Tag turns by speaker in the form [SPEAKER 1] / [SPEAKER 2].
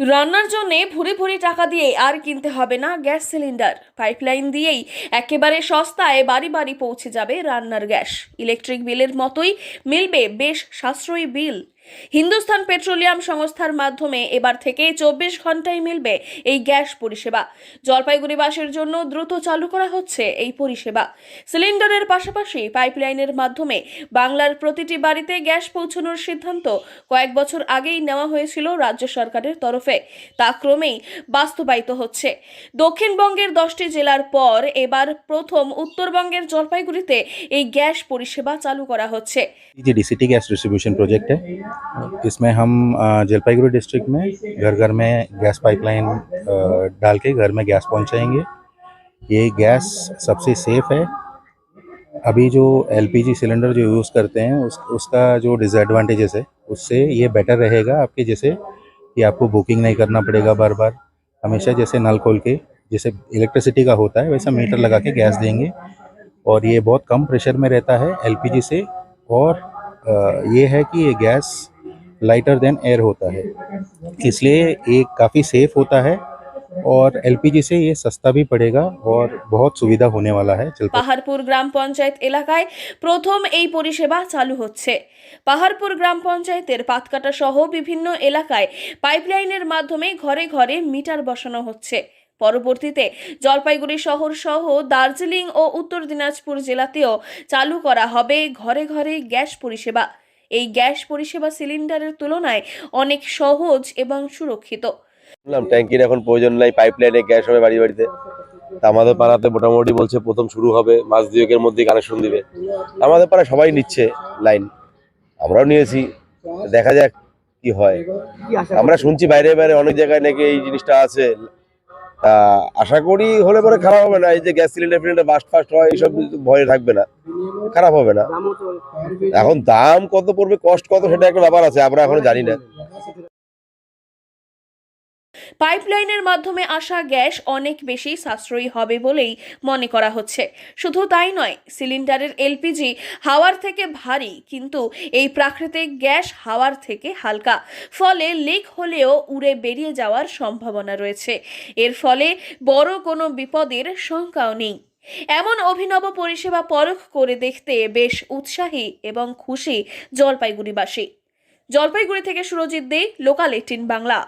[SPEAKER 1] রান্নার জন্য ভুরি ভুরি টাকা দিয়ে আর কিনতে হবে না গ্যাস সিলিন্ডার। পাইপলাইন দিয়েই একেবারে সস্তায় বাড়ি বাড়ি পৌঁছে যাবে রান্নার গ্যাস। ইলেকট্রিক বিলের মতোই মিলবে বেশ সাশ্রয়ী বিল। হিন্দুস্তান পেট্রোলিয়াম সংস্থার মাধ্যমে এবার থেকে 24 ঘন্টায় মিলবে এই গ্যাস পরিষেবা। জলপাইগুড়িবাসীর জন্য দ্রুত চালু করা হচ্ছে এই পরিষেবা। সিলিন্ডারের পাশাপাশি পাইপলাইনের মাধ্যমে বাংলার প্রতিটি বাড়িতে গ্যাস পৌঁছানোর সিদ্ধান্ত কয়েক বছর আগেই নেওয়া হয়েছিল রাজ্য সরকারের তরফে। তা ক্রমেই বাস্তবায়িত হচ্ছে। দক্ষিণবঙ্গের 10টি জেলার পর এবার প্রথম উত্তরবঙ্গের জলপাইগুড়িতে এই গ্যাস পরিষেবা চালু করা হচ্ছে।
[SPEAKER 2] जी डीसीटी गैस डिस्ट्रीब्यूशन प्रोजेक्ट है। इसमें हम जलपाईगुड़ी डिस्ट्रिक्ट में घर घर में गैस पाइपलाइन डाल के घर में गैस पहुंचाएंगे। ये गैस सबसे सेफ है। अभी जो एलपीजी सिलेंडर जो यूज़ करते हैं उसका जो डिसएडवांटेजेस है उससे ये बेटर रहेगा आपके, जैसे कि आपको बुकिंग नहीं करना पड़ेगा बार बार। हमेशा जैसे नल खोल के जैसे इलेक्ट्रिसिटी का होता है वैसा मीटर लगा के गैस देंगे, और ये बहुत कम प्रेशर में रहता है एलपीजी से। और ये है कि ये गैस लाइटर देन एयर होता है, इसलिए ये काफ़ी सेफ होता है। और एलपीजी से ये सस्ता भी पड़ेगा और बहुत सुविधा होने वाला है।
[SPEAKER 1] পাহাড়পুর গ্রাম পঞ্চায়েত এলাকায় প্রথম এই পরিষেবা চালু হচ্ছে। পাহাড়পুর গ্রাম পঞ্চায়েতের পাতকাটা সহ বিভিন্ন এলাকায় পাইপলাইনের মাধ্যমে ঘরে ঘরে মিটার বসানো হচ্ছে। পরবর্তীতে জলপাইগুড়ি শহর সহ দার্জিলিং ও উত্তর দিনাজপুর জেলাতেও চালু করা হবে ঘরে ঘরে গ্যাস পরিষেবা। এই গ্যাস পরিষেবা সিলিন্ডারের তুলনায় অনেক সহজ এবং সুরক্ষিত।
[SPEAKER 3] ট্যাঙ্কির এখন প্রয়োজন নাই, পাইপলাইনে গ্যাস হবে বাড়ি বাড়িতে। আমাদের পাড়াতে মোটামুটি বলছে প্রথম শুরু হবে, মাস দুয়েকের মধ্যে কানেকশন দিবে। আমাদের পাড়ায় সবাই নিচ্ছে লাইন, আমরাও নিয়েছি, দেখা যাক কি হয়। আমরা শুনছি বাইরে বাইরে অনেক জায়গায় নাকি এই জিনিসটা আছে। আশা করি হলে পরে খারাপ হবে না। এই যে গ্যাস সিলিন্ডার বাস্ট ফাস্ট হয় এইসব ভয়ে থাকবে না, খারাপ হবে না। এখন দাম কত পড়বে, কষ্ট কত, সেটা একটা ব্যাপার আছে, আমরা এখনো জানি না।
[SPEAKER 1] পাইপলাইনের মাধ্যমে আসা গ্যাস অনেক বেশি সাশ্রয়ী হবে বলেই মনে করা হচ্ছে। শুধু তাই নয়, সিলিন্ডারের এলপিজি হাওয়ার থেকে ভারী, কিন্তু এই প্রাকৃতিক গ্যাস হাওয়ার থেকে হালকা। ফলে লিক হলেও উড়ে বেরিয়ে যাওয়ার সম্ভাবনা রয়েছে। এর ফলে বড় কোনো বিপদের শঙ্কাও নেই। এমন অভিনব পরিষেবা পরখ করে দেখতে বেশ উৎসাহী এবং খুশি জলপাইগুড়িবাসী। জলপাইগুড়ি থেকে সুরজিৎ দে, লোকাল 18 বাংলা।